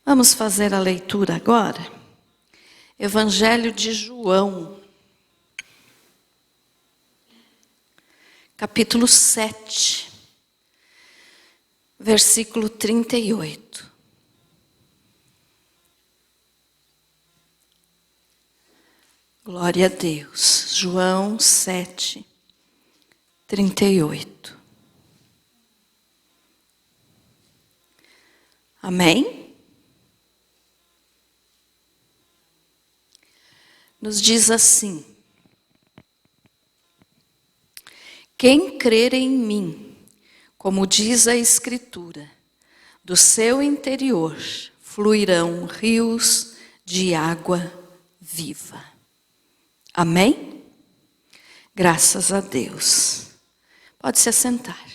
Vamos fazer a leitura agora. Evangelho de João, capítulo 7, versículo 38. Glória a Deus. João 7, 38. Amém? Nos diz assim: quem crer em mim, como diz a Escritura, do seu interior fluirão rios de água viva. Amém? Graças a Deus. Pode se assentar.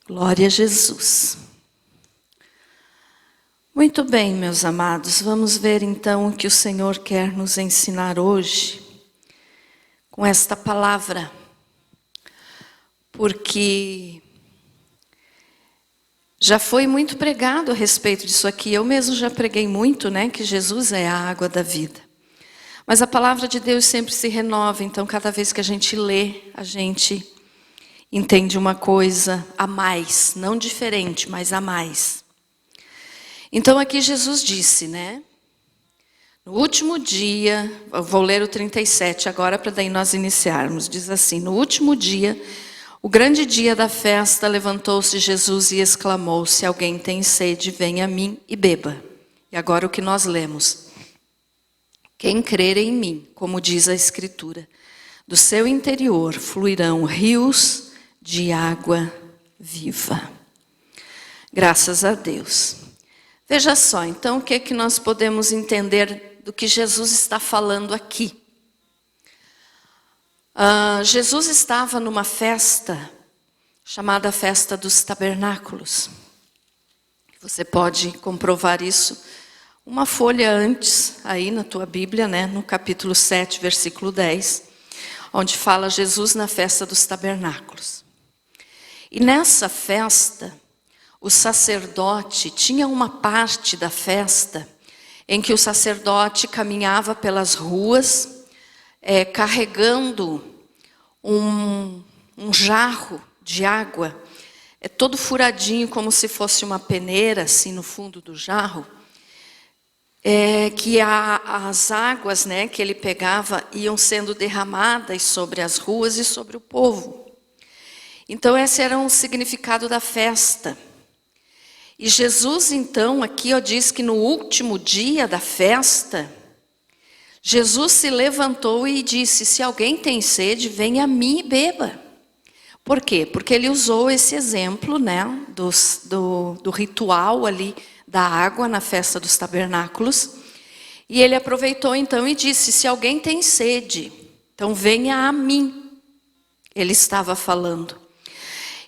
Glória a Jesus. Muito bem, meus amados, vamos ver então o que o Senhor quer nos ensinar hoje com esta palavra, porque já foi muito pregado a respeito disso aqui. Eu mesmo já preguei muito, que Jesus é a água da vida. Mas a palavra de Deus sempre se renova, então cada vez que a gente lê, a gente entende uma coisa a mais, não diferente, mas a mais. Então aqui Jesus disse, no último dia, eu vou ler o 37 agora para daí nós iniciarmos, diz assim: no último dia, o grande dia da festa, levantou-se Jesus e exclamou: se alguém tem sede, venha a mim e beba. E agora o que nós lemos: quem crer em mim, como diz a Escritura, do seu interior fluirão rios de água viva. Graças a Deus. Veja só, então, o que é que nós podemos entender do que Jesus está falando aqui? Jesus estava numa festa chamada Festa dos Tabernáculos. Você pode comprovar isso uma folha antes, aí na tua Bíblia, no capítulo 7, versículo 10, onde fala Jesus na Festa dos Tabernáculos. E nessa festa, o sacerdote tinha uma parte da festa em que o sacerdote caminhava pelas ruas, carregando um jarro de água, todo furadinho como se fosse uma peneira, assim no fundo do jarro, que as águas que ele pegava iam sendo derramadas sobre as ruas e sobre o povo. Então esse era um significado da festa. E Jesus então aqui diz que no último dia da festa, Jesus se levantou e disse: se alguém tem sede, venha a mim e beba. Por quê? Porque ele usou esse exemplo do ritual ali da água na Festa dos Tabernáculos. E ele aproveitou então e disse: se alguém tem sede, então venha a mim. Ele estava falando.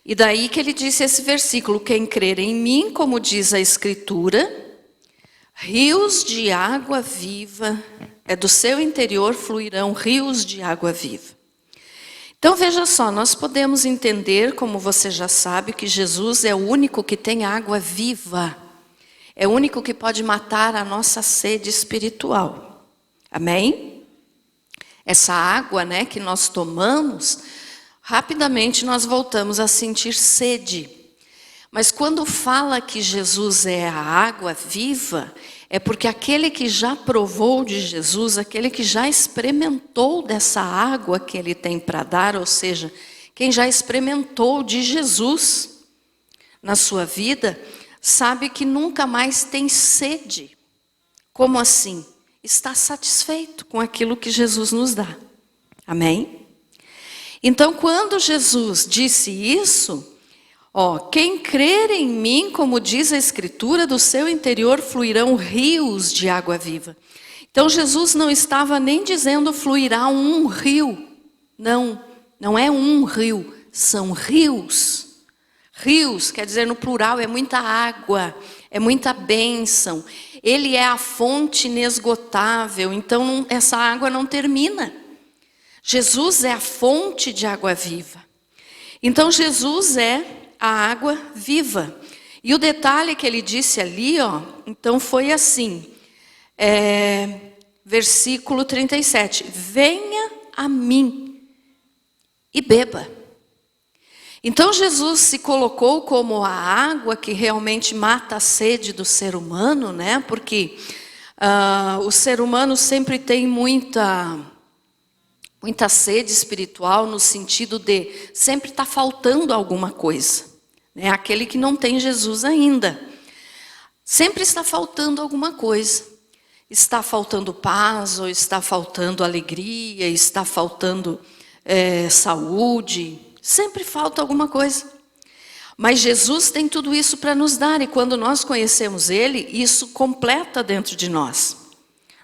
E daí que ele disse esse versículo: quem crer em mim, como diz a Escritura, rios de água viva, do seu interior fluirão rios de água viva. Então veja só, nós podemos entender, como você já sabe, que Jesus é o único que tem água viva. É o único que pode matar a nossa sede espiritual. Amém? Essa água que nós tomamos, rapidamente nós voltamos a sentir sede. Mas quando fala que Jesus é a água viva, é porque aquele que já provou de Jesus, aquele que já experimentou dessa água que ele tem para dar, ou seja, quem já experimentou de Jesus na sua vida, sabe que nunca mais tem sede. Como assim? Está satisfeito com aquilo que Jesus nos dá. Amém? Então, quando Jesus disse isso, quem crer em mim, como diz a Escritura, do seu interior fluirão rios de água viva. Então, Jesus não estava nem dizendo fluirá um rio. Não é um rio, são rios. Rios, quer dizer no plural, é muita água, é muita bênção. Ele é a fonte inesgotável, então essa água não termina. Jesus é a fonte de água viva. Então Jesus é a água viva. E o detalhe que ele disse ali, então foi assim, versículo 37, venha a mim e beba. Então Jesus se colocou como a água que realmente mata a sede do ser humano, né? Porque o ser humano sempre tem muita sede espiritual, no sentido de sempre está faltando alguma coisa, né? Aquele que não tem Jesus ainda, sempre está faltando alguma coisa. Está faltando paz, ou está faltando alegria, está faltando saúde, sempre falta alguma coisa. Mas Jesus tem tudo isso para nos dar, e quando nós conhecemos Ele, isso completa dentro de nós.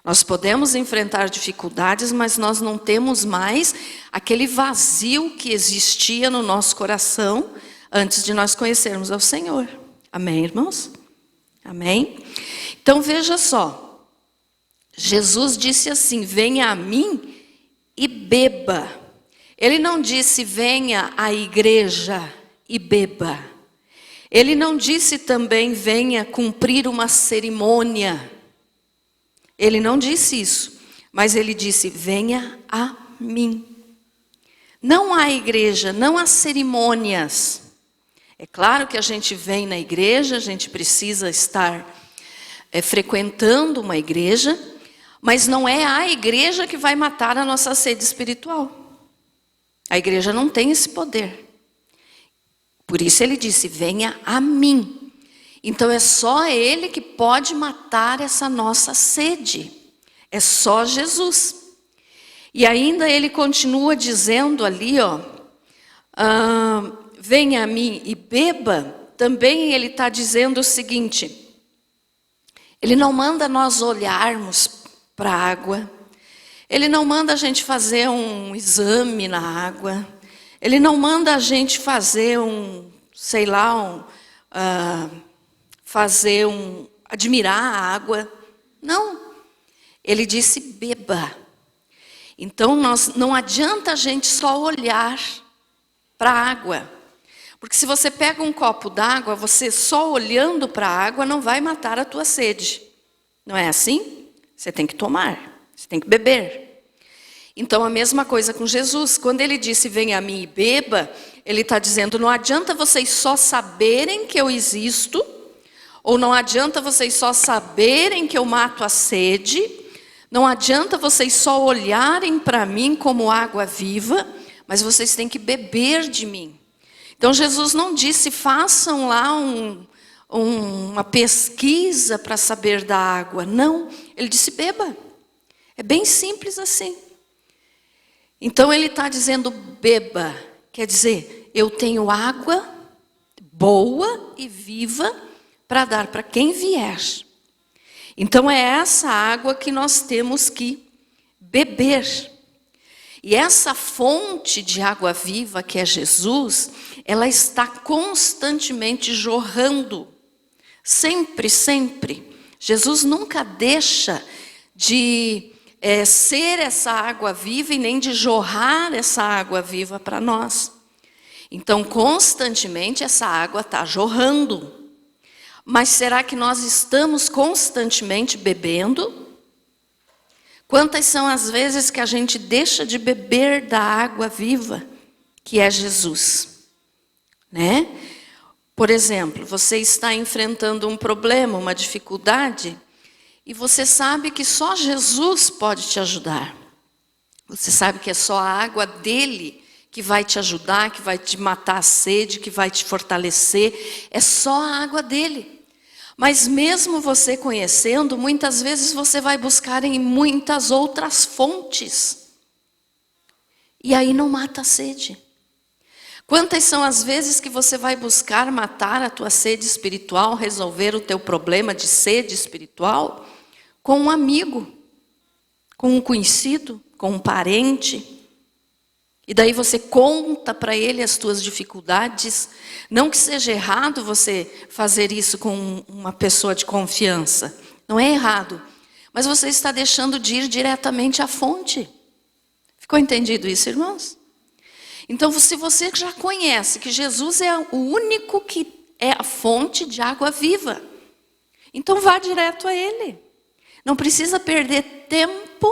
Nós podemos enfrentar dificuldades, mas nós não temos mais aquele vazio que existia no nosso coração antes de nós conhecermos ao Senhor. Amém, irmãos? Amém? Então veja só. Jesus disse assim, venha a mim e beba. Ele não disse, venha à igreja e beba. Ele não disse também, venha cumprir uma cerimônia. Ele não disse isso, mas ele disse, venha a mim. Não há igreja, não há cerimônias. É claro que a gente vem na igreja, a gente precisa estar frequentando uma igreja, mas não é a igreja que vai matar a nossa sede espiritual. A igreja não tem esse poder. Por isso ele disse, venha a mim. Então é só Ele que pode matar essa nossa sede. É só Jesus. E ainda ele continua dizendo ali, venha a mim e beba. Também ele está dizendo o seguinte, ele não manda nós olharmos para a água, ele não manda a gente fazer um exame na água, ele não manda a gente fazer admirar a água. Não, ele disse beba. Então não adianta a gente só olhar para a água, porque se você pega um copo d'água, você só olhando para a água não vai matar a tua sede. Não é assim? Você tem que tomar, você tem que beber. Então a mesma coisa com Jesus. Quando ele disse venha a mim e beba, ele está dizendo, não adianta vocês só saberem que eu existo, ou não adianta vocês só saberem que eu mato a sede, não adianta vocês só olharem para mim como água viva, mas vocês têm que beber de mim. Então Jesus não disse, façam lá uma pesquisa para saber da água. Não, ele disse beba. É bem simples assim. Então ele está dizendo beba, quer dizer, eu tenho água boa e viva para dar para quem vier. Então é essa água que nós temos que beber. E essa fonte de água viva que é Jesus, ela está constantemente jorrando. Sempre, sempre. Jesus nunca deixa de ser essa água viva e nem de jorrar essa água viva para nós. Então, constantemente essa água está jorrando. Mas será que nós estamos constantemente bebendo? Quantas são as vezes que a gente deixa de beber da água viva, que é Jesus? Né? Por exemplo, você está enfrentando um problema, uma dificuldade, e você sabe que só Jesus pode te ajudar. Você sabe que é só a água dele que vai te ajudar, que vai te matar a sede, que vai te fortalecer. É só a água dele. Mas mesmo você conhecendo, muitas vezes você vai buscar em muitas outras fontes. E aí não mata a sede. Quantas são as vezes que você vai buscar matar a tua sede espiritual, resolver o teu problema de sede espiritual com um amigo, com um conhecido, com um parente? E daí você conta para ele as tuas dificuldades. Não que seja errado você fazer isso com uma pessoa de confiança. Não é errado. Mas você está deixando de ir diretamente à fonte. Ficou entendido isso, irmãos? Então, se você já conhece que Jesus é o único que é a fonte de água viva, então vá direto a Ele. Não precisa perder tempo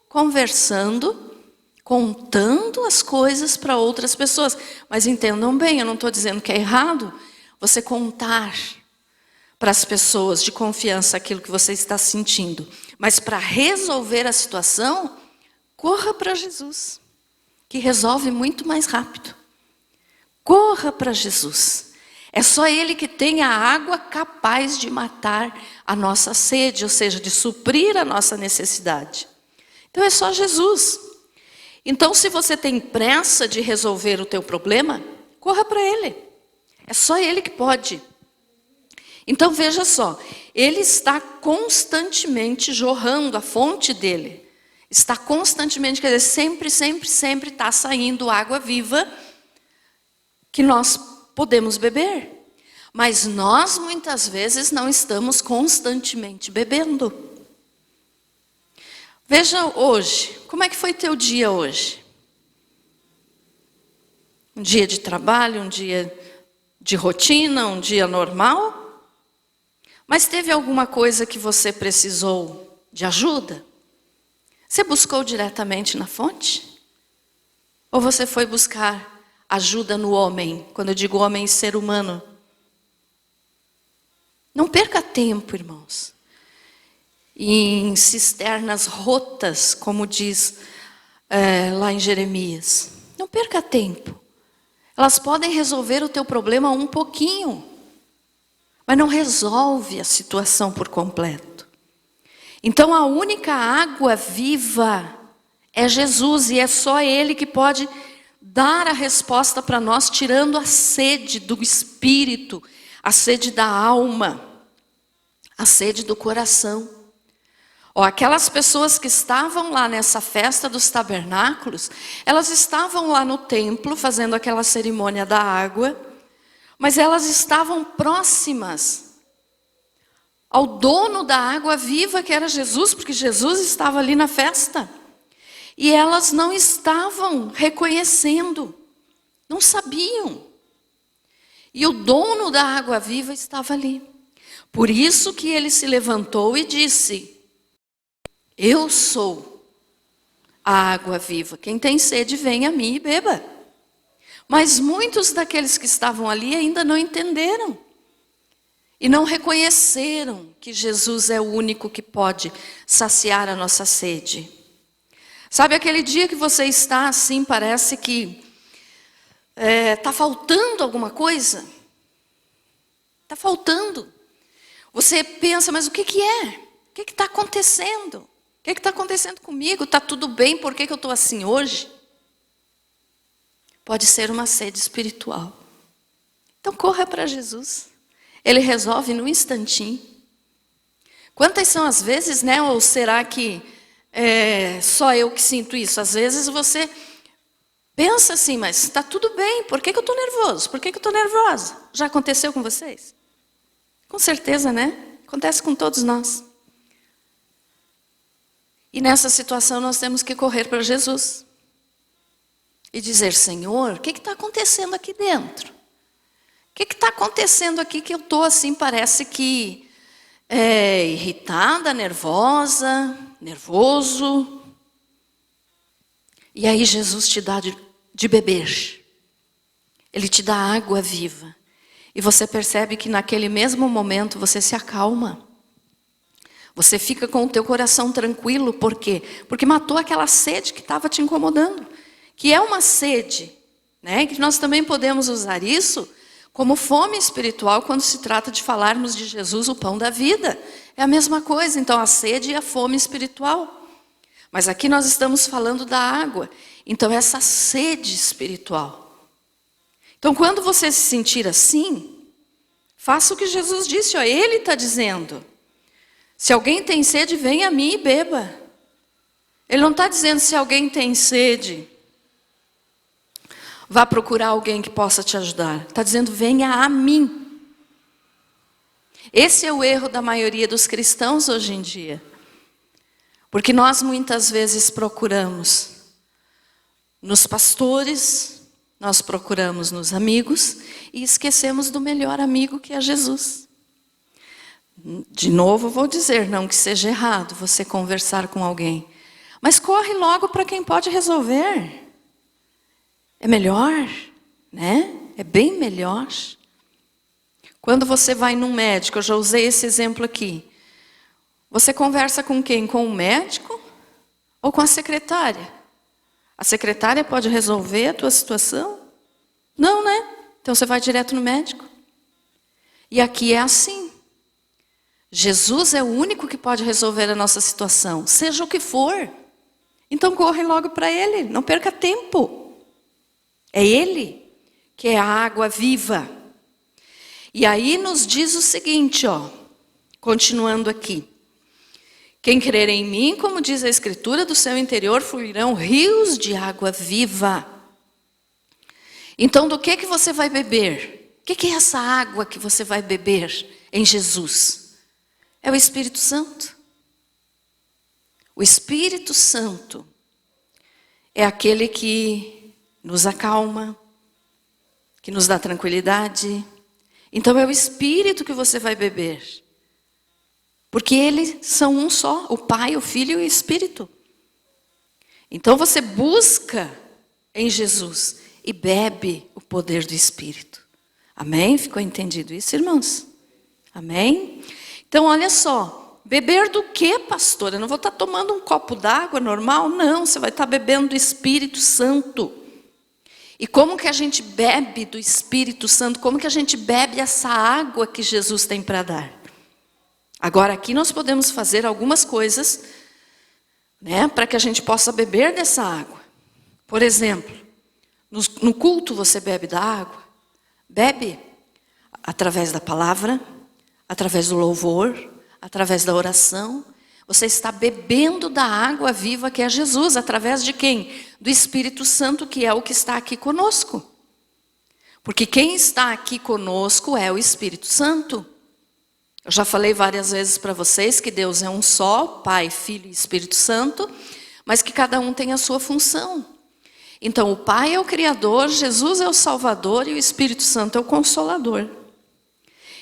conversando, contando as coisas para outras pessoas. Mas entendam bem, eu não estou dizendo que é errado você contar para as pessoas de confiança aquilo que você está sentindo. Mas para resolver a situação, corra para Jesus, que resolve muito mais rápido. Corra para Jesus. É só Ele que tem a água capaz de matar a nossa sede, ou seja, de suprir a nossa necessidade. Então é só Jesus. Então, se você tem pressa de resolver o teu problema, corra para Ele. É só Ele que pode. Então veja só, Ele está constantemente jorrando, a fonte dele está constantemente, quer dizer, sempre está saindo água viva que nós podemos beber. Mas nós muitas vezes não estamos constantemente bebendo. Veja hoje, como é que foi teu dia hoje? Um dia de trabalho, um dia de rotina, um dia normal? Mas teve alguma coisa que você precisou de ajuda? Você buscou diretamente na fonte? Ou você foi buscar ajuda no homem? Quando eu digo homem, ser humano. Não perca tempo, irmãos, em cisternas rotas, como diz lá em Jeremias. Não perca tempo. Elas podem resolver o teu problema um pouquinho, mas não resolve a situação por completo. Então a única água viva é Jesus, e é só Ele que pode dar a resposta para nós, tirando a sede do espírito, a sede da alma, a sede do coração. Aquelas pessoas que estavam lá nessa festa dos tabernáculos, elas estavam lá no templo fazendo aquela cerimônia da água, mas elas estavam próximas ao dono da água viva, que era Jesus, porque Jesus estava ali na festa. E elas não estavam reconhecendo, não sabiam. E o dono da água viva estava ali. Por isso que ele se levantou e disse: eu sou a água viva. Quem tem sede, venha a mim e beba. Mas muitos daqueles que estavam ali ainda não entenderam. E não reconheceram que Jesus é o único que pode saciar a nossa sede. Sabe aquele dia que você está assim, parece que está faltando alguma coisa? Está faltando. Você pensa, mas o que é? O que está acontecendo? O que está acontecendo comigo? Está tudo bem? Por que eu estou assim hoje? Pode ser uma sede espiritual. Então corra para Jesus. Ele resolve num instantinho. Quantas são as vezes, né? Ou será que só eu que sinto isso? Às vezes você pensa assim, mas está tudo bem. Por que eu estou nervoso? Por que eu estou nervosa? Já aconteceu com vocês? Com certeza, né? Acontece com todos nós. E nessa situação nós temos que correr para Jesus. E dizer: Senhor, o que está acontecendo aqui dentro? O que está acontecendo aqui que eu estou assim, parece que irritada, nervosa, nervoso. E aí Jesus te dá de beber. Ele te dá água viva. E você percebe que naquele mesmo momento você se acalma. Você fica com o teu coração tranquilo. Por quê? Porque matou aquela sede que estava te incomodando. Que é uma sede, né? Que nós também podemos usar isso como fome espiritual quando se trata de falarmos de Jesus, o pão da vida. É a mesma coisa, então, a sede e a fome espiritual. Mas aqui nós estamos falando da água. Então, essa sede espiritual. Então, quando você se sentir assim, faça o que Jesus disse. Ele está dizendo: se alguém tem sede, venha a mim e beba. Ele não está dizendo: se alguém tem sede, vá procurar alguém que possa te ajudar. Está dizendo: venha a mim. Esse é o erro da maioria dos cristãos hoje em dia. Porque nós muitas vezes procuramos nos pastores, Nós procuramos nos amigos e esquecemos do melhor amigo, que é Jesus. De novo vou dizer, não que seja errado você conversar com alguém, mas corre logo para quem pode resolver. É melhor, né? É bem melhor. Quando você vai num médico, eu já usei esse exemplo aqui. Você conversa com quem? Com o médico ou com a secretária? A secretária pode resolver a tua situação? Não, né? Então você vai direto no médico. E aqui é assim. Jesus é o único que pode resolver a nossa situação, seja o que for. Então corre logo para Ele, não perca tempo. É Ele que é a água viva. E aí nos diz o seguinte, continuando aqui. Quem crer em mim, como diz a Escritura, do seu interior fluirão rios de água viva. Então do que você vai beber? O que é essa água que você vai beber em Jesus? É o Espírito Santo. O Espírito Santo é aquele que nos acalma, que nos dá tranquilidade. Então é o Espírito que você vai beber. Porque eles são um só, o Pai, o Filho e o Espírito. Então você busca em Jesus e bebe o poder do Espírito. Amém? Ficou entendido isso, irmãos? Amém? Então olha só, beber do que, pastora? Eu não vou estar tomando um copo d'água normal? Não, você vai estar bebendo do Espírito Santo. E como que a gente bebe do Espírito Santo? Como que a gente bebe essa água que Jesus tem para dar? Agora aqui nós podemos fazer algumas coisas, né, para que a gente possa beber dessa água. Por exemplo, no culto você bebe da água? Bebe através da palavra, através do louvor, através da oração. Você está bebendo da água viva que é Jesus, através de quem? Do Espírito Santo, que é o que está aqui conosco. Porque quem está aqui conosco é o Espírito Santo. Eu já falei várias vezes para vocês que Deus é um só, Pai, Filho e Espírito Santo, mas que cada um tem a sua função. Então o Pai é o Criador, Jesus é o Salvador e o Espírito Santo é o Consolador.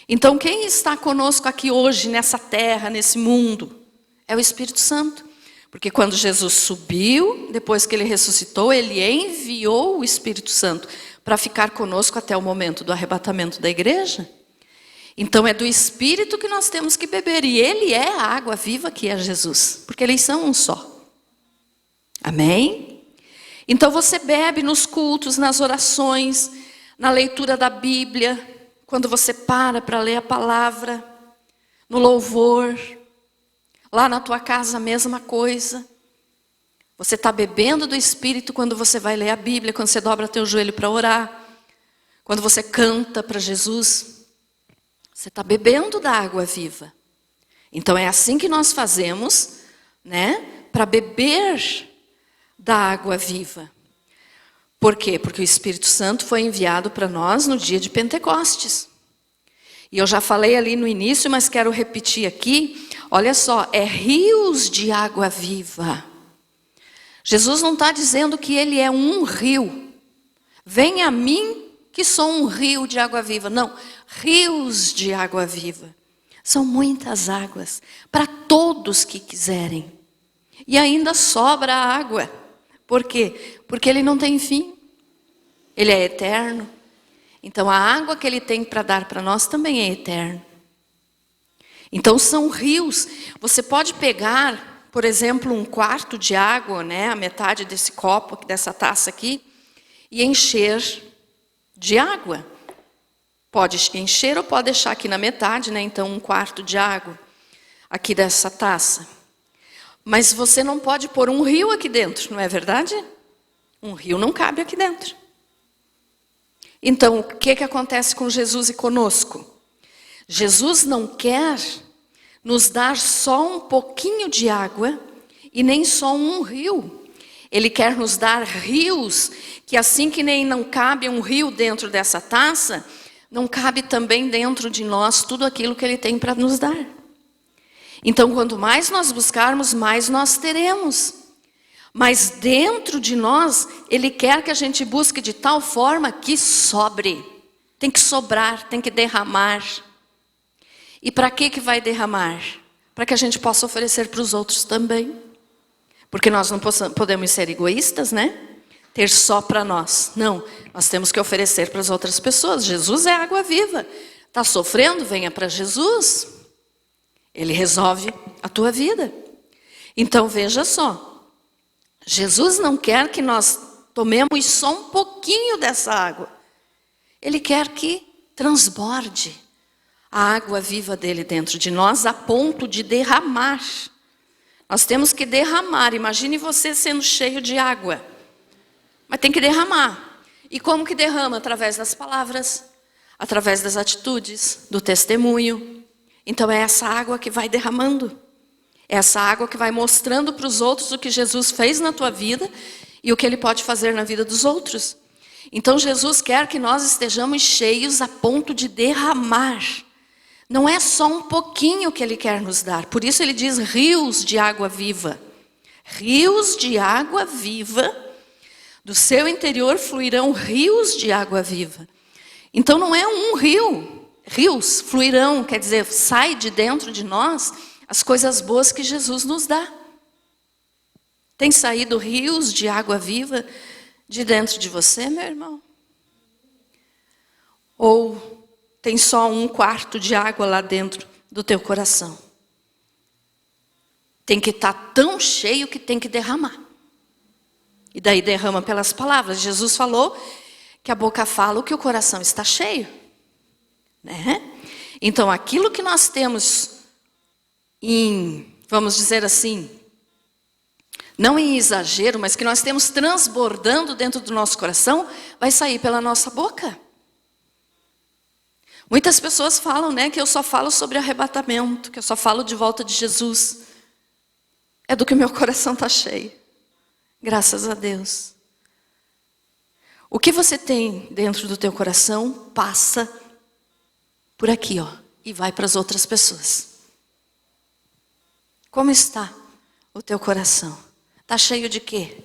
Então quem está conosco aqui hoje, nessa terra, nesse mundo? É o Espírito Santo. Porque quando Jesus subiu, depois que Ele ressuscitou, Ele enviou o Espírito Santo para ficar conosco até o momento do arrebatamento da igreja. Então é do Espírito que nós temos que beber. E Ele é a água viva que é Jesus. Porque eles são um só. Amém? Então você bebe nos cultos, nas orações, na leitura da Bíblia, quando você para ler a palavra, no louvor. Lá na tua casa a mesma coisa. Você está bebendo do Espírito quando você vai ler a Bíblia, quando você dobra teu joelho para orar, quando você canta para Jesus. Você está bebendo da água viva. Então é assim que nós fazemos, né, para beber da água viva. Por quê? Porque o Espírito Santo foi enviado para nós no dia de Pentecostes. E eu já falei ali no início, mas quero repetir aqui. Olha só, é rios de água viva. Jesus não está dizendo que Ele é um rio. Venha a mim que sou um rio de água viva. Não, rios de água viva. São muitas águas para todos que quiserem. E ainda sobra água. Por quê? Porque Ele não tem fim. Ele é eterno. Então a água que Ele tem para dar para nós também é eterna. Então são rios. Você pode pegar, por exemplo, um quarto de água, né, a metade desse copo, dessa taça aqui, e encher de água. Pode encher ou pode deixar aqui na metade, né, então um quarto de água aqui dessa taça. Mas você não pode pôr um rio aqui dentro, não é verdade? Um rio não cabe aqui dentro. Então, o que acontece com Jesus e conosco? Jesus não quer nos dar só um pouquinho de água e nem só um rio. Ele quer nos dar rios, que assim que nem não cabe um rio dentro dessa taça, não cabe também dentro de nós tudo aquilo que Ele tem para nos dar. Então, quanto mais nós buscarmos, mais nós teremos. Mas dentro de nós, Ele quer que a gente busque de tal forma que sobre. Tem que sobrar, tem que derramar. E para que vai derramar? Para que a gente possa oferecer para os outros também. Porque nós não podemos ser egoístas, né? Ter só para nós. Não, nós temos que oferecer para as outras pessoas. Jesus é água viva. Está sofrendo? Venha para Jesus. Ele resolve a tua vida. Então veja só. Jesus não quer que nós tomemos só um pouquinho dessa água. Ele quer que transborde a água viva dele dentro de nós a ponto de derramar. Nós temos que derramar. Imagine você sendo cheio de água. Mas tem que derramar. E como que derrama? Através das palavras, através das atitudes, do testemunho. Então é essa água que vai derramando. É essa água que vai mostrando para os outros o que Jesus fez na tua vida e o que Ele pode fazer na vida dos outros. Então Jesus quer que nós estejamos cheios a ponto de derramar. Não é só um pouquinho que Ele quer nos dar. Por isso Ele diz rios de água viva. Rios de água viva. Do seu interior fluirão rios de água viva. Então não é um rio. Rios fluirão, quer dizer, sai de dentro de nós as coisas boas que Jesus nos dá. Tem saído rios de água viva de dentro de você, meu irmão? Ou tem só 1/4 de água lá dentro do teu coração? Tem que estar tão cheio que tem que derramar. E daí derrama pelas palavras. Jesus falou que a boca fala o que o coração está cheio. Né? Então aquilo que nós temos vamos dizer assim, não em exagero, mas que nós temos transbordando dentro do nosso coração, vai sair pela nossa boca. Muitas pessoas falam, né, que eu só falo sobre arrebatamento, que eu só falo de volta de Jesus. É do que o meu coração está cheio. Graças a Deus. O que você tem dentro do teu coração passa por aqui, ó, e vai para as outras pessoas. Como está o teu coração? Está cheio de quê?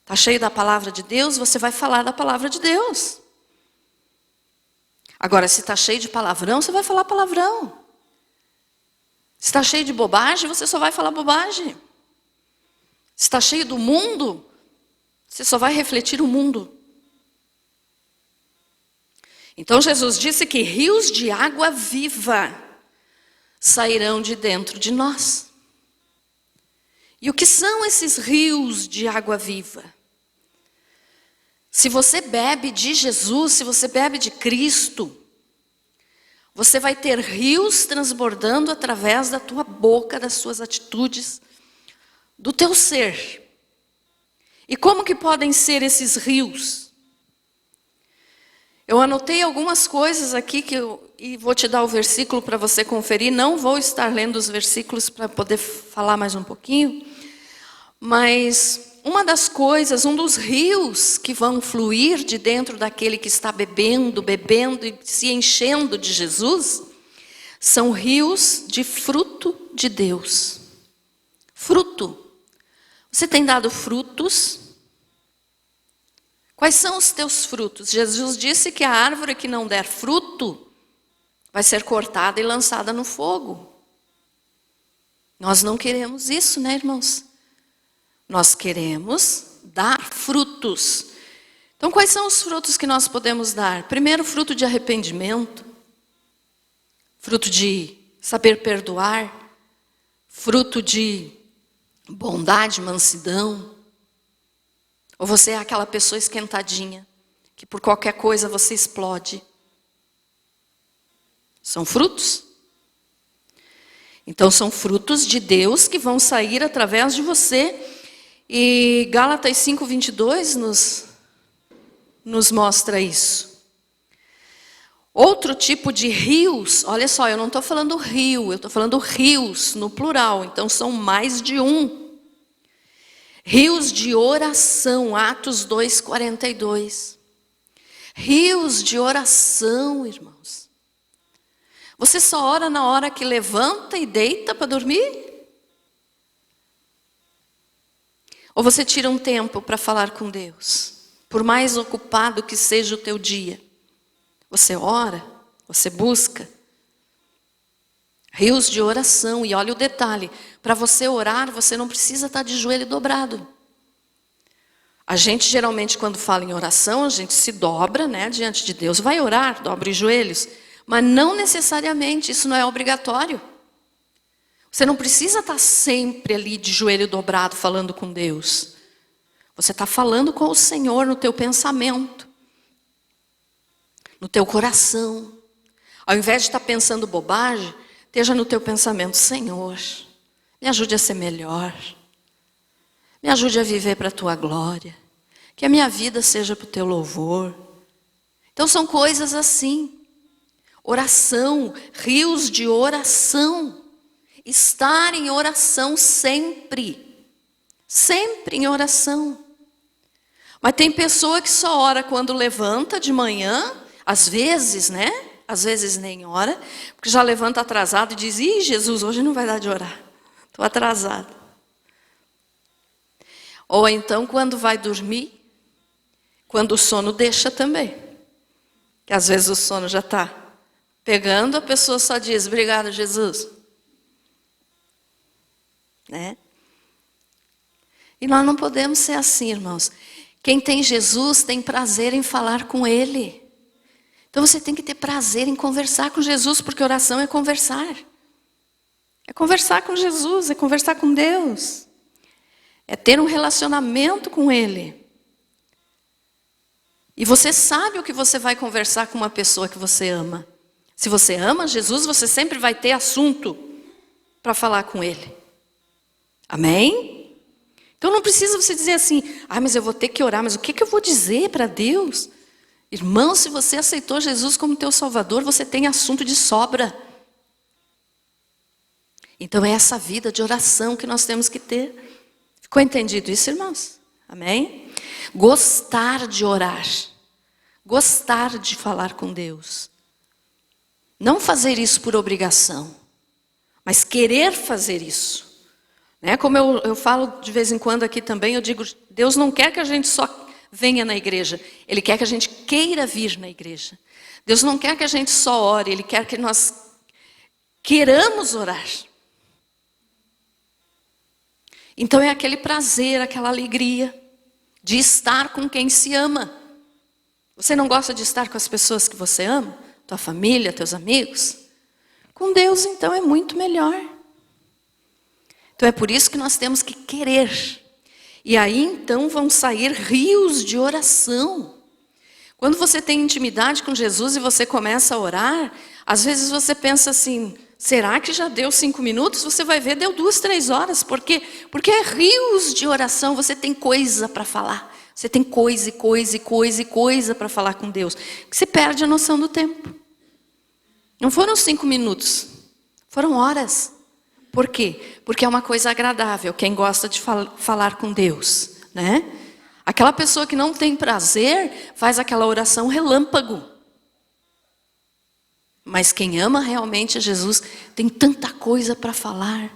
Está cheio da palavra de Deus? Você vai falar da palavra de Deus. Agora, se está cheio de palavrão, você vai falar palavrão. Se está cheio de bobagem, você só vai falar bobagem. Se está cheio do mundo, você só vai refletir o mundo. Então Jesus disse que rios de água viva sairão de dentro de nós. E o que são esses rios de água viva? Se você bebe de Jesus, se você bebe de Cristo, você vai ter rios transbordando através da tua boca, das suas atitudes, do teu ser. E como que podem ser esses rios? Eu anotei algumas coisas aqui e vou te dar o versículo para você conferir. Não vou estar lendo os versículos para poder falar mais um pouquinho. Mas uma das coisas, um dos rios que vão fluir de dentro daquele que está bebendo e se enchendo de Jesus, são rios de fruto de Deus. Fruto. Você tem dado frutos? Quais são os teus frutos? Jesus disse que a árvore que não der fruto vai ser cortada e lançada no fogo. Nós não queremos isso, né, irmãos? Nós queremos dar frutos. Então, quais são os frutos que nós podemos dar? Primeiro, fruto de arrependimento, fruto de saber perdoar, fruto de bondade, mansidão. Ou você é aquela pessoa esquentadinha, que por qualquer coisa você explode. São frutos? Então são frutos de Deus que vão sair através de você. E Gálatas 5:22 nos mostra isso. Outro tipo de rios, olha só, eu não estou falando rio, eu estou falando rios no plural, então são mais de um. Rios de oração, Atos 2:42. Rios de oração, irmãos. Você só ora na hora que levanta e deita para dormir? Ou você tira um tempo para falar com Deus? Por mais ocupado que seja o teu dia, você ora, você busca. Rios de oração. E olha o detalhe, para você orar, você não precisa estar de joelho dobrado. A gente geralmente quando fala em oração, a gente se dobra, né, diante de Deus. Vai orar, dobre os joelhos. Mas não necessariamente, isso não é obrigatório. Você não precisa estar sempre ali de joelho dobrado falando com Deus. Você está falando com o Senhor no teu pensamento, no teu coração. Ao invés de estar pensando bobagem, esteja no teu pensamento: Senhor, me ajude a ser melhor. Me ajude a viver para a tua glória. Que a minha vida seja para o teu louvor. Então são coisas assim. Oração, rios de oração. Estar em oração sempre. Sempre em oração. Mas tem pessoa que só ora quando levanta de manhã. Às vezes, né? Às vezes nem ora. Porque já levanta atrasado e diz: ih, Jesus, hoje não vai dar de orar. Estou atrasado. Ou então quando vai dormir, quando o sono deixa também. Que às vezes o sono já está pegando, a pessoa só diz: obrigado, Jesus. Né? E nós não podemos ser assim, irmãos. Quem tem Jesus tem prazer em falar com Ele. Então você tem que ter prazer em conversar com Jesus, porque oração é conversar. É conversar com Jesus, é conversar com Deus. É ter um relacionamento com Ele. E você sabe o que você vai conversar com uma pessoa que você ama. Se você ama Jesus, você sempre vai ter assunto para falar com Ele. Amém? Então não precisa você dizer assim: ah, mas eu vou ter que orar, mas o que eu vou dizer para Deus? Irmão, se você aceitou Jesus como teu Salvador, você tem assunto de sobra. Então é essa vida de oração que nós temos que ter. Ficou entendido isso, irmãos? Amém? Gostar de orar. Gostar de falar com Deus. Não fazer isso por obrigação, mas querer fazer isso. Né? Como eu falo de vez em quando aqui também, eu digo: Deus não quer que a gente só venha na igreja. Ele quer que a gente queira vir na igreja. Deus não quer que a gente só ore. Ele quer que nós queiramos orar. Então é aquele prazer, aquela alegria de estar com quem se ama. Você não gosta de estar com as pessoas que você ama? Tua família, teus amigos? Com Deus, então, é muito melhor. Então é por isso que nós temos que querer. E aí, então, vão sair rios de oração. Quando você tem intimidade com Jesus e você começa a orar, às vezes você pensa assim: será que já deu 5 minutos? Você vai ver, deu 2, 3 horas. Por quê? Porque é rios de oração, você tem coisa para falar. Você tem coisa para falar com Deus. Você perde a noção do tempo. Não foram 5 minutos, foram horas. Por quê? Porque é uma coisa agradável, quem gosta de falar com Deus, né? Aquela pessoa que não tem prazer, faz aquela oração relâmpago. Mas quem ama realmente a Jesus, tem tanta coisa para falar.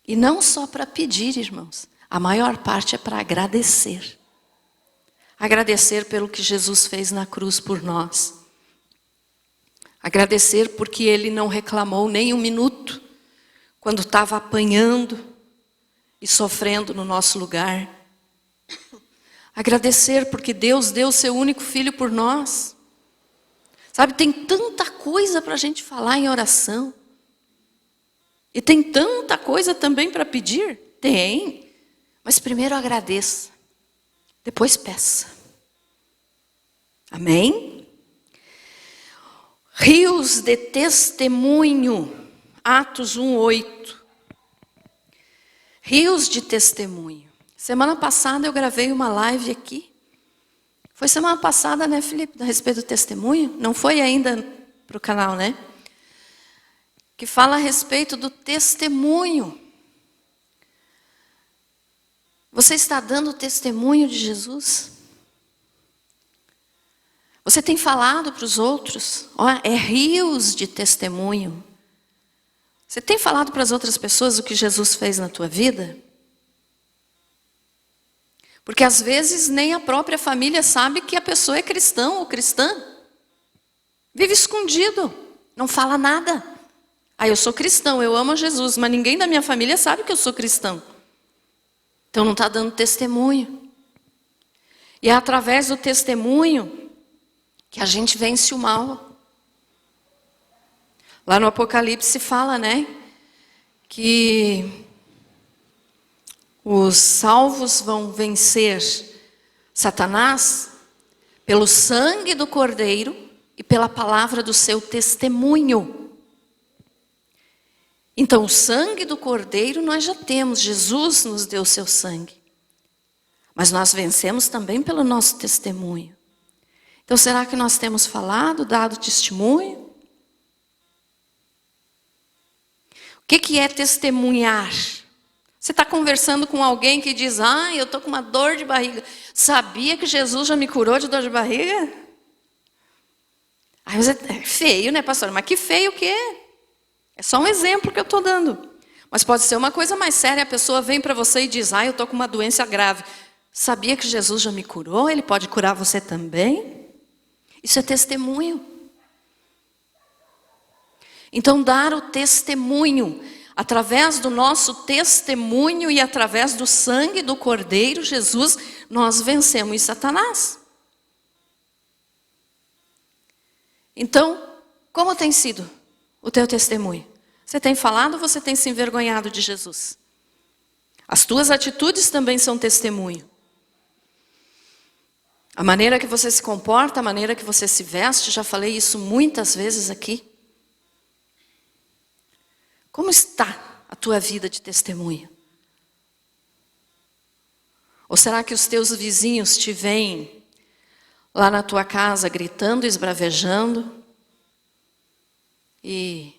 E não só para pedir, irmãos. A maior parte é para agradecer. Agradecer pelo que Jesus fez na cruz por nós. Agradecer porque Ele não reclamou nem um minuto quando estava apanhando e sofrendo no nosso lugar. Agradecer porque Deus deu o seu único filho por nós. Sabe, tem tanta coisa para a gente falar em oração. E tem tanta coisa também para pedir? Tem. Mas primeiro agradeça. Depois peça. Amém? Rios de testemunho. Atos 1:8. Rios de testemunho. Semana passada eu gravei uma live aqui. Foi semana passada, né, Felipe? A respeito do testemunho. Não foi ainda para o canal, né? Que fala a respeito do testemunho. Você está dando testemunho de Jesus? Você tem falado para os outros? Ó, é rios de testemunho. Você tem falado para as outras pessoas o que Jesus fez na tua vida? Porque às vezes nem a própria família sabe que a pessoa é cristão ou cristã. Vive escondido, não fala nada. Ah, eu sou cristão, eu amo Jesus, mas ninguém da minha família sabe que eu sou cristão. Então não está dando testemunho. E é através do testemunho que a gente vence o mal. Lá no Apocalipse fala, né, que os salvos vão vencer Satanás pelo sangue do Cordeiro e pela palavra do seu testemunho. Então, o sangue do Cordeiro nós já temos, Jesus nos deu o seu sangue. Mas nós vencemos também pelo nosso testemunho. Então, será que nós temos falado, dado testemunho? O que é testemunhar? Você está conversando com alguém que diz, eu estou com uma dor de barriga. Sabia que Jesus já me curou de dor de barriga? Mas é feio, né, pastor? Mas que feio que é? É só um exemplo que eu estou dando. Mas pode ser uma coisa mais séria. A pessoa vem para você e diz, eu estou com uma doença grave. Sabia que Jesus já me curou? Ele pode curar você também? Isso é testemunho. Então, dar o testemunho, através do nosso testemunho e através do sangue do Cordeiro, Jesus, nós vencemos Satanás. Então, como tem sido o teu testemunho? Você tem falado ou você tem se envergonhado de Jesus? As tuas atitudes também são testemunho. A maneira que você se comporta, a maneira que você se veste, já falei isso muitas vezes aqui. Como está a tua vida de testemunho? Ou será que os teus vizinhos te veem lá na tua casa gritando, esbravejando e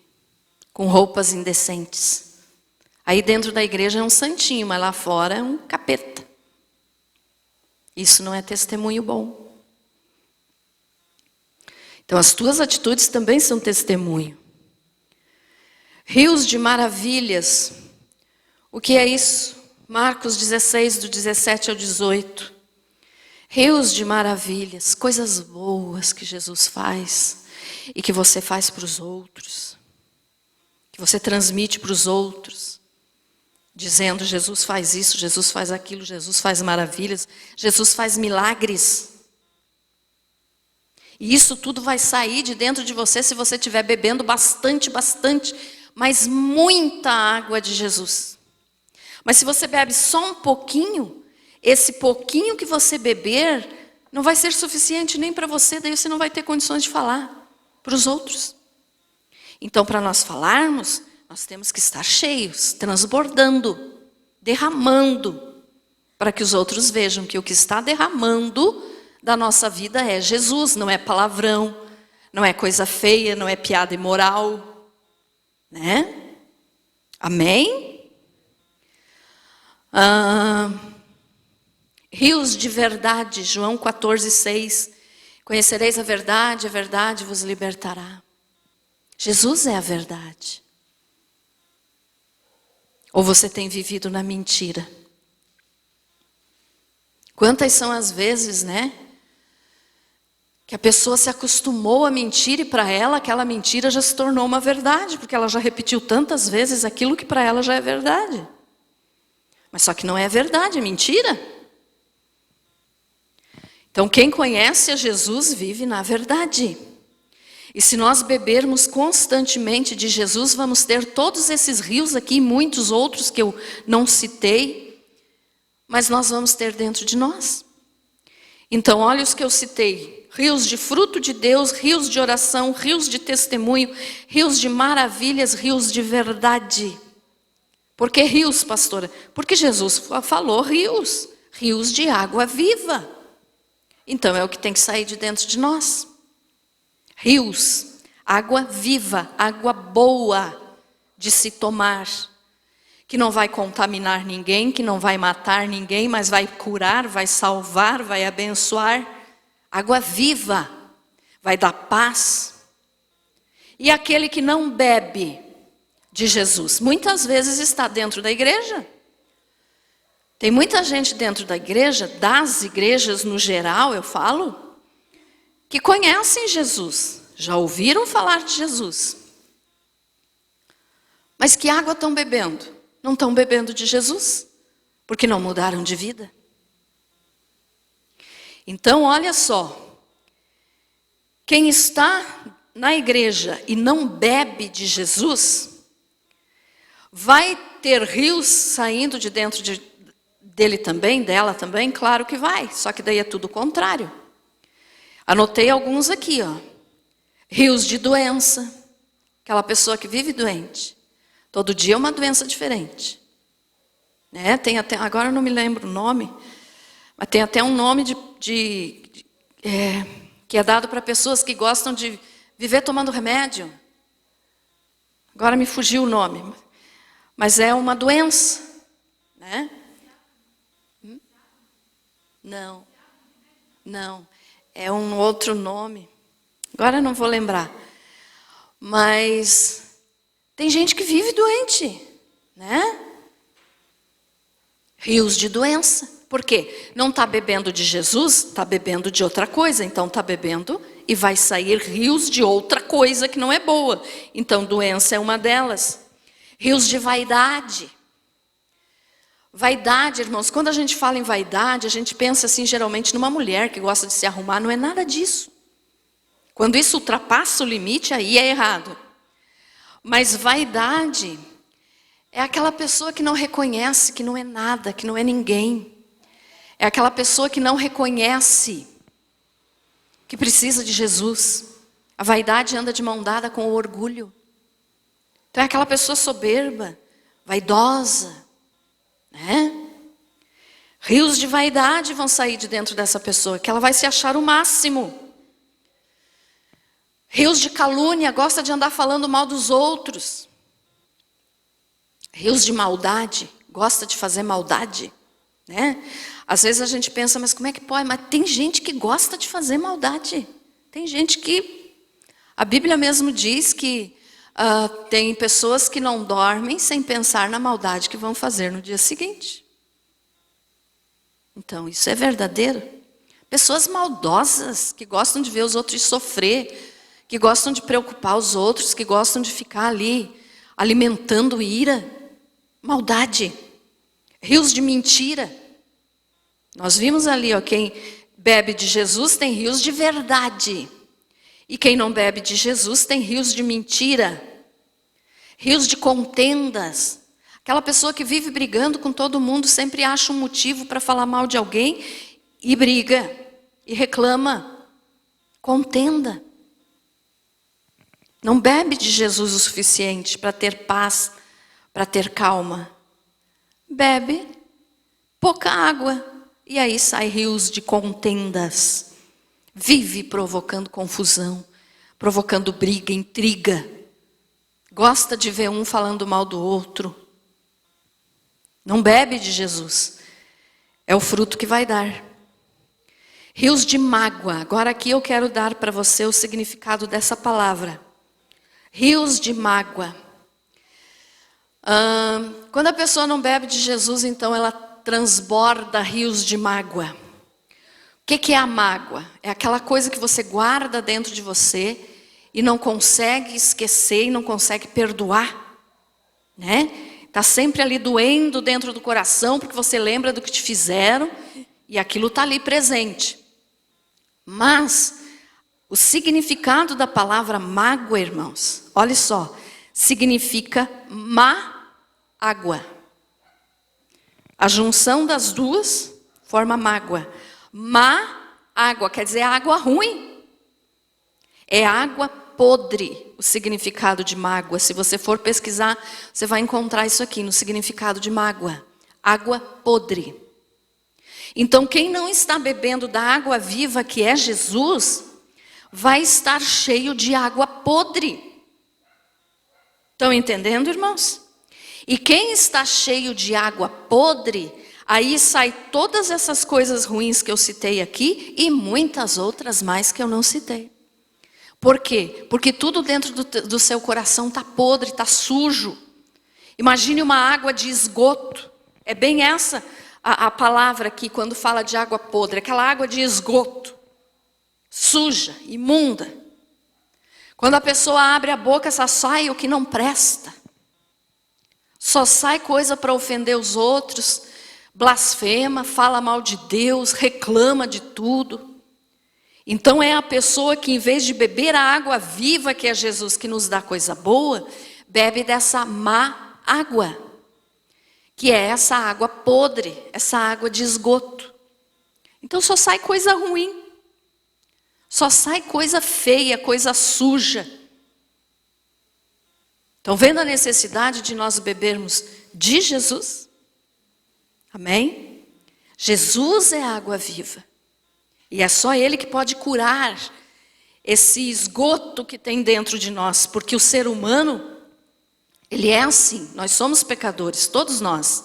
com roupas indecentes? Aí dentro da igreja é um santinho, mas lá fora é um capeta. Isso não é testemunho bom. Então as tuas atitudes também são testemunho. Rios de maravilhas. O que é isso? Marcos 16, do 17 ao 18. Rios de maravilhas, coisas boas que Jesus faz e que você faz para os outros, que você transmite para os outros, dizendo, Jesus faz isso, Jesus faz aquilo, Jesus faz maravilhas, Jesus faz milagres. E isso tudo vai sair de dentro de você se você estiver bebendo bastante, mas muita água de Jesus. Mas se você bebe só um pouquinho, esse pouquinho que você beber não vai ser suficiente nem para você, daí você não vai ter condições de falar para os outros. Então, para nós falarmos, nós temos que estar cheios, transbordando, derramando, para que os outros vejam que o que está derramando da nossa vida é Jesus, não é palavrão, não é coisa feia, não é piada imoral. Né? Amém? Rios de verdade, João 14, 6. Conhecereis a verdade vos libertará. Jesus é a verdade. Ou você tem vivido na mentira? Quantas são as vezes, né? Que a pessoa se acostumou a mentir e para ela aquela mentira já se tornou uma verdade, porque ela já repetiu tantas vezes aquilo que para ela já é verdade. Mas só que não é verdade, é mentira. Então quem conhece a Jesus vive na verdade. E se nós bebermos constantemente de Jesus, vamos ter todos esses rios aqui, muitos outros que eu não citei, mas nós vamos ter dentro de nós. Então olha os que eu citei. Rios de fruto de Deus, rios de oração, rios de testemunho, rios de maravilhas, rios de verdade. Por que rios, pastora? Porque Jesus falou rios, rios de água viva. Então é o que tem que sair de dentro de nós. Rios, água viva, água boa de se tomar. Que não vai contaminar ninguém, que não vai matar ninguém, mas vai curar, vai salvar, vai abençoar. Água viva, vai dar paz. E aquele que não bebe de Jesus, muitas vezes está dentro da igreja, Tem muita gente dentro da igreja, das igrejas no geral, eu falo, que conhecem Jesus, já ouviram falar de Jesus. Mas que água estão bebendo? Não estão bebendo de Jesus, porque não mudaram de vida. Então, olha só, quem está na igreja e não bebe de Jesus, vai ter rios saindo de dentro dele também, dela também? Claro que vai, só que daí é tudo o contrário. Anotei alguns aqui, ó. Rios de doença, aquela pessoa que vive doente. Todo dia é uma doença diferente. Né? Tem até, agora eu não me lembro o nome, mas tem até um nome que é dado para pessoas que gostam de viver tomando remédio. Agora me fugiu o nome. Mas é uma doença. Né? Não. É um outro nome. Agora eu não vou lembrar. Mas tem gente que vive doente, né? Rios de doença. Por quê? Não está bebendo de Jesus, está bebendo de outra coisa. Então está bebendo e vai sair rios de outra coisa que não é boa. Então doença é uma delas. Rios de vaidade. Vaidade, irmãos, quando a gente fala em vaidade, a gente pensa assim, geralmente, numa mulher que gosta de se arrumar. Não é nada disso. Quando isso ultrapassa o limite, aí é errado. Mas vaidade é aquela pessoa que não reconhece que não é nada, que não é ninguém. É aquela pessoa que não reconhece que precisa de Jesus. A vaidade anda de mão dada com o orgulho. Então é aquela pessoa soberba, vaidosa. Né? Rios de vaidade vão sair de dentro dessa pessoa, que ela vai se achar o máximo. Rios de calúnia, gosta de andar falando mal dos outros. Rios de maldade, gosta de fazer maldade. Né? Às vezes a gente pensa, mas como é que pode? Mas tem gente que gosta de fazer maldade. Tem gente que... A Bíblia mesmo diz que tem pessoas que não dormem sem pensar na maldade que vão fazer no dia seguinte. Então, isso é verdadeiro. Pessoas maldosas, que gostam de ver os outros sofrer, que gostam de preocupar os outros, que gostam de ficar ali alimentando ira, maldade. Rios de mentira. Nós vimos ali, ó, quem bebe de Jesus tem rios de verdade. E quem não bebe de Jesus tem rios de mentira, rios de contendas. Aquela pessoa que vive brigando com todo mundo, sempre acha um motivo para falar mal de alguém e briga, e reclama. Contenda. Não bebe de Jesus o suficiente para ter paz, para ter calma. Bebe pouca água, e aí sai rios de contendas. Vive provocando confusão, provocando briga, intriga. Gosta de ver um falando mal do outro. Não bebe de Jesus. É o fruto que vai dar. Rios de mágoa. Agora aqui eu quero dar para você o significado dessa palavra. Rios de mágoa. Quando a pessoa não bebe de Jesus, então ela transborda rios de mágoa. O que é a mágoa? É aquela coisa que você guarda dentro de você e não consegue esquecer e não consegue perdoar. Né? Está sempre ali doendo dentro do coração porque você lembra do que te fizeram e aquilo está ali presente. Mas o significado da palavra mágoa, irmãos, olha só, significa má água. A junção das duas forma mágoa. Má água, quer dizer água ruim. É água podre, o significado de mágoa. Se você for pesquisar, você vai encontrar isso aqui no significado de mágoa. Água podre. Então, quem não está bebendo da água viva, que é Jesus, vai estar cheio de água podre. Estão entendendo, irmãos? E quem está cheio de água podre, aí sai todas essas coisas ruins que eu citei aqui e muitas outras mais que eu não citei. Por quê? Porque tudo dentro do seu coração está podre, está sujo. Imagine uma água de esgoto. É bem essa a palavra aqui quando fala de água podre? Aquela água de esgoto, suja, imunda. Quando a pessoa abre a boca, só sai o que não presta. Só sai coisa para ofender os outros, blasfema, fala mal de Deus, reclama de tudo. Então é a pessoa que, em vez de beber a água viva, que é Jesus, que nos dá coisa boa, bebe dessa má água, que é essa água podre, essa água de esgoto. Então só sai coisa ruim, só sai coisa feia, coisa suja. Estão vendo a necessidade de nós bebermos de Jesus? Amém? Jesus é a água viva. E é só Ele que pode curar esse esgoto que tem dentro de nós. Porque o ser humano, ele é assim. Nós somos pecadores, todos nós.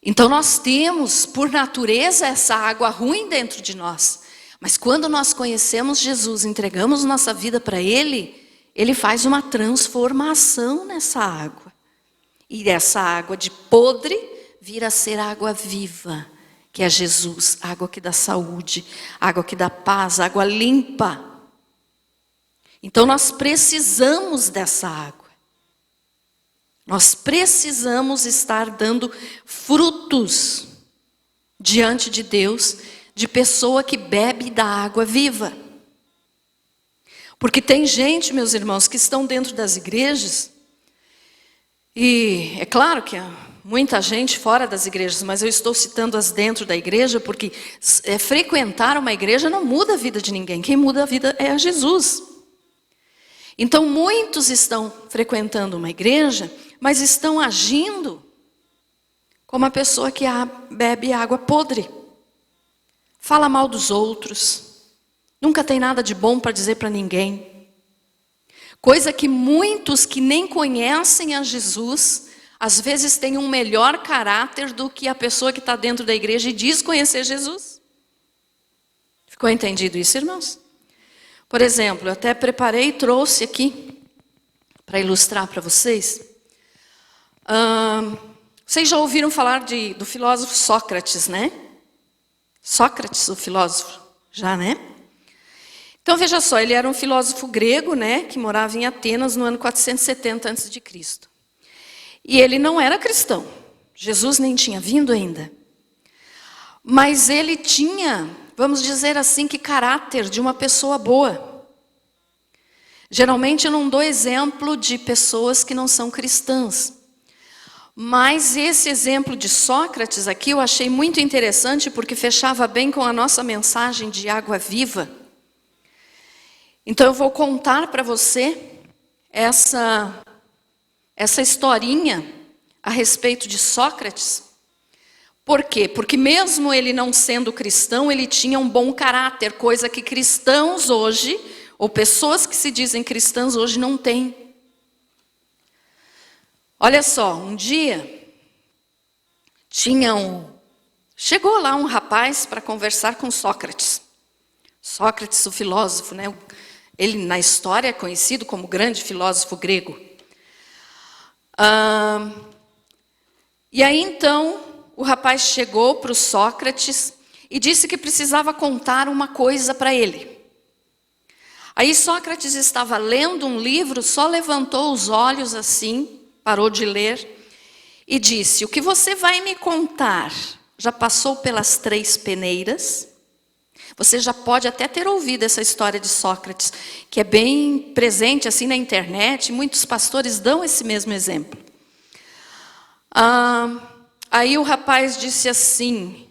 Então nós temos, por natureza, essa água ruim dentro de nós. Mas quando nós conhecemos Jesus, entregamos nossa vida para Ele, Ele faz uma transformação nessa água. E essa água de podre vira a ser água viva, que é Jesus, água que dá saúde, água que dá paz, água limpa. Então nós precisamos dessa água. Nós precisamos estar dando frutos diante de Deus, de pessoa que bebe da água viva. Porque tem gente, meus irmãos, que estão dentro das igrejas, e é claro que há muita gente fora das igrejas, mas eu estou citando as dentro da igreja, porque frequentar uma igreja não muda a vida de ninguém, quem muda a vida é Jesus. Então muitos estão frequentando uma igreja, mas estão agindo como a pessoa que bebe água podre. Fala mal dos outros, nunca tem nada de bom para dizer para ninguém. Coisa que muitos que nem conhecem a Jesus, às vezes têm um melhor caráter do que a pessoa que está dentro da igreja e diz conhecer Jesus. Ficou entendido isso, irmãos? Por exemplo, eu até preparei e trouxe aqui, para ilustrar para vocês. Vocês já ouviram falar do filósofo Sócrates, né? Sócrates, o filósofo, já, né? Então veja só, ele era um filósofo grego, né, que morava em Atenas no ano 470 a.C. E ele não era cristão. Jesus nem tinha vindo ainda. Mas ele tinha, vamos dizer assim, que caráter de uma pessoa boa. Geralmente eu não dou exemplo de pessoas que não são cristãs. Mas esse exemplo de Sócrates aqui eu achei muito interessante porque fechava bem com a nossa mensagem de água viva. Então eu vou contar para você essa historinha a respeito de Sócrates. Por quê? Porque mesmo ele não sendo cristão, ele tinha um bom caráter, coisa que cristãos hoje, ou pessoas que se dizem cristãs hoje não têm. Olha só, um dia chegou lá um rapaz para conversar com Sócrates. Sócrates, o filósofo, né? Ele na história é conhecido como grande filósofo grego. E aí então o rapaz chegou para o Sócrates e disse que precisava contar uma coisa para ele. Aí Sócrates estava lendo um livro, só levantou os olhos assim, parou de ler e disse: o que você vai me contar já passou pelas 3 peneiras? Você já pode até ter ouvido essa história de Sócrates, que é bem presente assim na internet, muitos pastores dão esse mesmo exemplo. Aí o rapaz disse assim: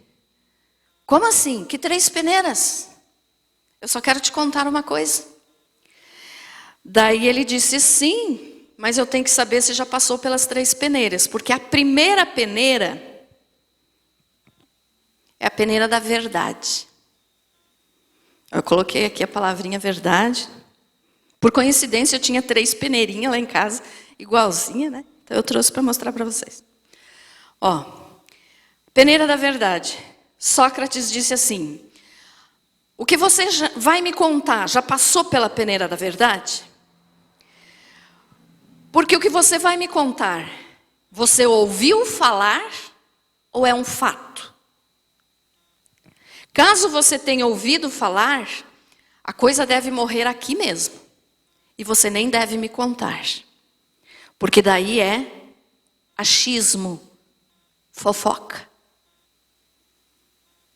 como assim? Que 3 peneiras? Eu só quero te contar uma coisa. Daí ele disse: sim, mas eu tenho que saber se já passou pelas 3 peneiras, porque a primeira peneira é a peneira da verdade. Eu coloquei aqui a palavrinha verdade. Por coincidência, eu tinha 3 peneirinhas lá em casa, igualzinha, né? Então eu trouxe para mostrar para vocês. Ó, peneira da verdade. Sócrates disse assim: o que você vai me contar já passou pela peneira da verdade? Porque o que você vai me contar, você ouviu falar ou é um fato? Caso você tenha ouvido falar, a coisa deve morrer aqui mesmo. E você nem deve me contar. Porque daí é achismo, fofoca.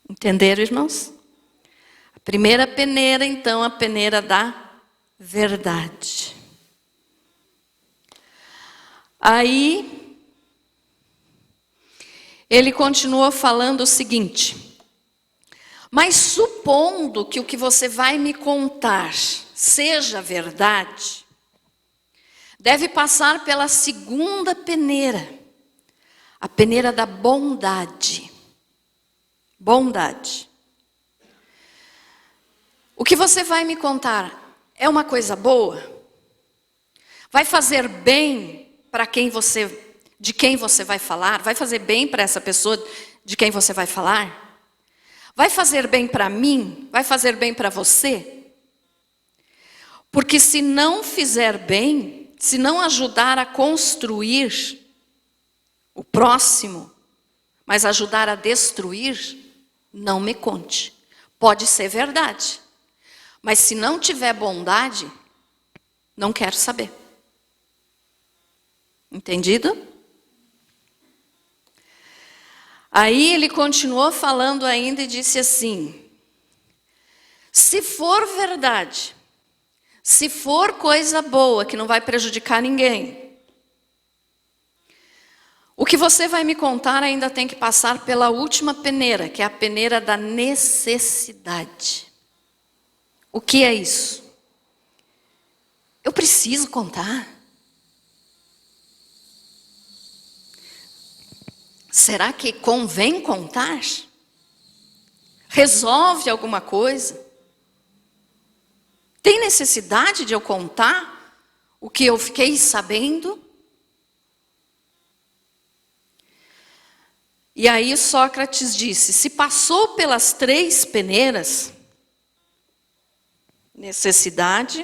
Entenderam, irmãos? A primeira peneira, então, a peneira da verdade. Aí, ele continua falando o seguinte: mas supondo que o que você vai me contar seja verdade, deve passar pela segunda peneira, a peneira da bondade. Bondade. O que você vai me contar é uma coisa boa? Vai fazer bem para de quem você vai falar? Vai fazer bem para essa pessoa de quem você vai falar? Vai fazer bem para mim? Vai fazer bem para você? Porque se não fizer bem, se não ajudar a construir o próximo, mas ajudar a destruir, não me conte. Pode ser verdade, mas se não tiver bondade, não quero saber. Entendido? Aí ele continuou falando ainda e disse assim: se for verdade, se for coisa boa que não vai prejudicar ninguém, o que você vai me contar ainda tem que passar pela última peneira, que é a peneira da necessidade. O que é isso? Eu preciso contar? Será que convém contar? Resolve alguma coisa? Tem necessidade de eu contar o que eu fiquei sabendo? E aí Sócrates disse: se passou pelas 3 peneiras, necessidade,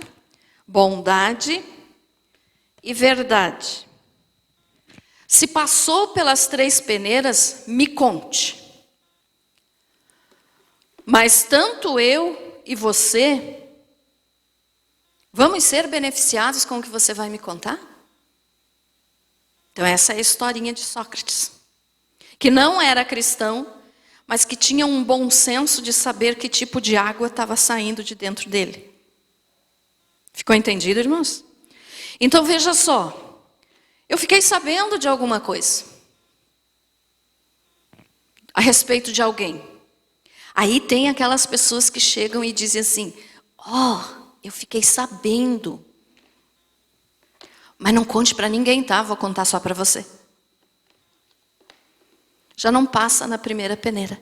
bondade e verdade. Se passou pelas 3 peneiras, me conte. Mas tanto eu e você, vamos ser beneficiados com o que você vai me contar? Então essa é a historinha de Sócrates, que não era cristão, mas que tinha um bom senso de saber que tipo de água estava saindo de dentro dele. Ficou entendido, irmãos? Então veja só, eu fiquei sabendo de alguma coisa a respeito de alguém. Aí tem aquelas pessoas que chegam e dizem assim: eu fiquei sabendo, mas não conte para ninguém, tá? Vou contar só para você. Já não passa na primeira peneira.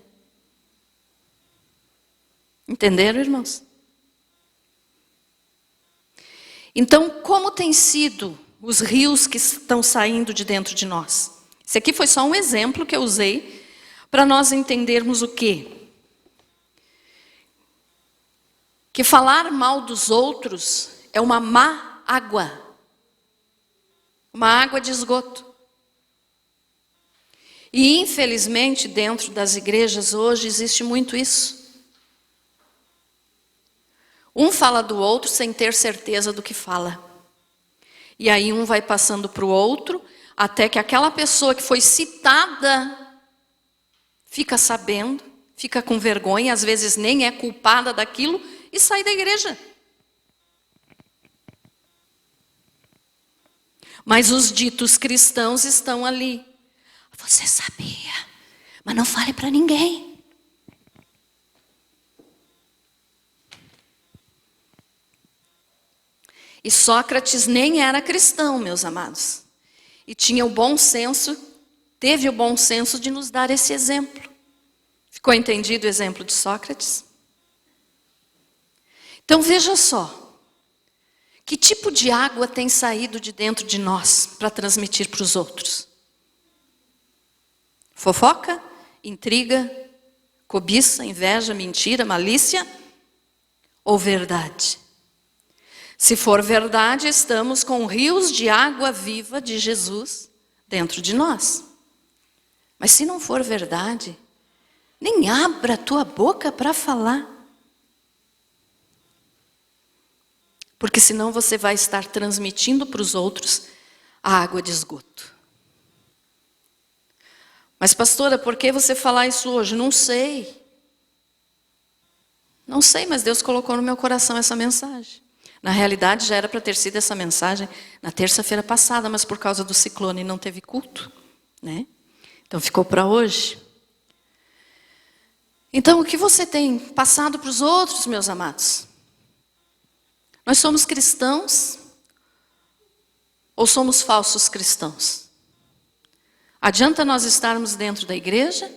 Entenderam, irmãos? Então, como tem sido os rios que estão saindo de dentro de nós? Esse aqui foi só um exemplo que eu usei para nós entendermos o quê? Que falar mal dos outros é uma má água. Uma água de esgoto. E infelizmente dentro das igrejas hoje existe muito isso. Um fala do outro sem ter certeza do que fala. E aí um vai passando para o outro, até que aquela pessoa que foi citada fica sabendo, fica com vergonha, às vezes nem é culpada daquilo e sai da igreja. Mas os ditos cristãos estão ali. Você sabia, mas não fale para ninguém. E Sócrates nem era cristão, meus amados. E tinha o bom senso, teve o bom senso de nos dar esse exemplo. Ficou entendido o exemplo de Sócrates? Então veja só, que tipo de água tem saído de dentro de nós para transmitir para os outros? Fofoca, intriga, cobiça, inveja, mentira, malícia ou verdade? Se for verdade, estamos com rios de água viva de Jesus dentro de nós. Mas se não for verdade, nem abra a tua boca para falar. Porque senão você vai estar transmitindo para os outros a água de esgoto. Mas pastora, por que você falar isso hoje? Não sei. Não sei, mas Deus colocou no meu coração essa mensagem. Na realidade, já era para ter sido essa mensagem na terça-feira passada, mas por causa do ciclone não teve culto, né? Então ficou para hoje. Então, o que você tem passado para os outros, meus amados? Nós somos cristãos ou somos falsos cristãos? Adianta nós estarmos dentro da igreja?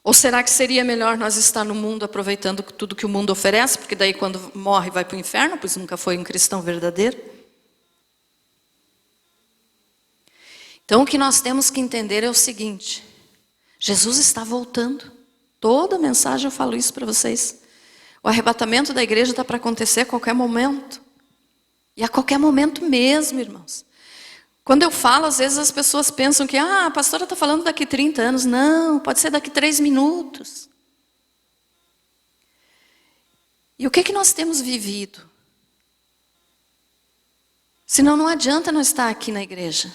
Ou será que seria melhor nós estar no mundo aproveitando tudo que o mundo oferece, porque daí quando morre vai para o inferno, pois nunca foi um cristão verdadeiro? Então o que nós temos que entender é o seguinte: Jesus está voltando. Toda mensagem eu falo isso para vocês. O arrebatamento da igreja está para acontecer a qualquer momento. E a qualquer momento mesmo, irmãos. Quando eu falo, às vezes as pessoas pensam que a pastora está falando daqui 30 anos. Não, pode ser daqui 3 minutos. E o que nós temos vivido? Senão não adianta nós estar aqui na igreja.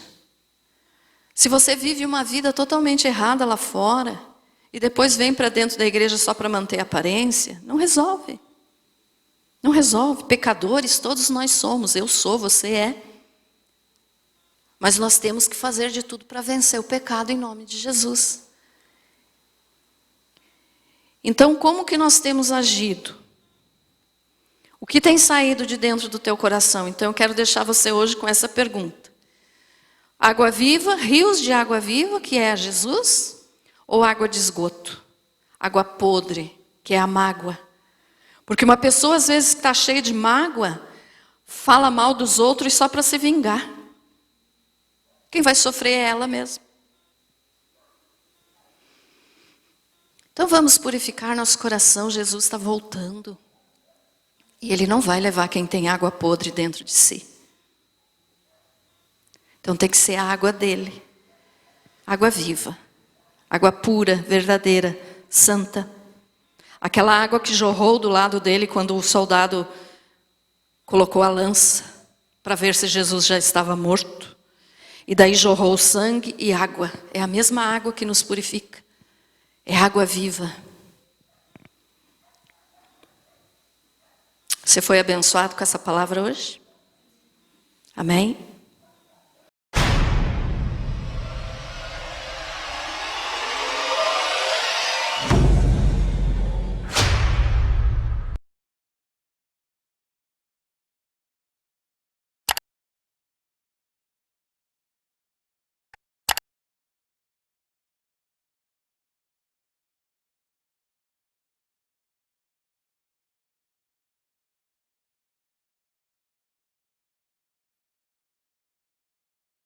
Se você vive uma vida totalmente errada lá fora, e depois vem para dentro da igreja só para manter a aparência, não resolve. Não resolve. Pecadores todos nós somos. Eu sou, você é. Mas nós temos que fazer de tudo para vencer o pecado em nome de Jesus. Então, como que nós temos agido? O que tem saído de dentro do teu coração? Então, eu quero deixar você hoje com essa pergunta. Água viva, rios de água viva, que é Jesus? Ou água de esgoto? Água podre, que é a mágoa? Porque uma pessoa, às vezes, que está cheia de mágoa, fala mal dos outros só para se vingar. Quem vai sofrer é ela mesma. Então vamos purificar nosso coração. Jesus está voltando. E Ele não vai levar quem tem água podre dentro de si. Então tem que ser a água dele. Água viva. Água pura, verdadeira, santa. Aquela água que jorrou do lado dele quando o soldado colocou a lança para ver se Jesus já estava morto. E daí jorrou sangue e água. É a mesma água que nos purifica. É água viva. Você foi abençoado com essa palavra hoje? Amém?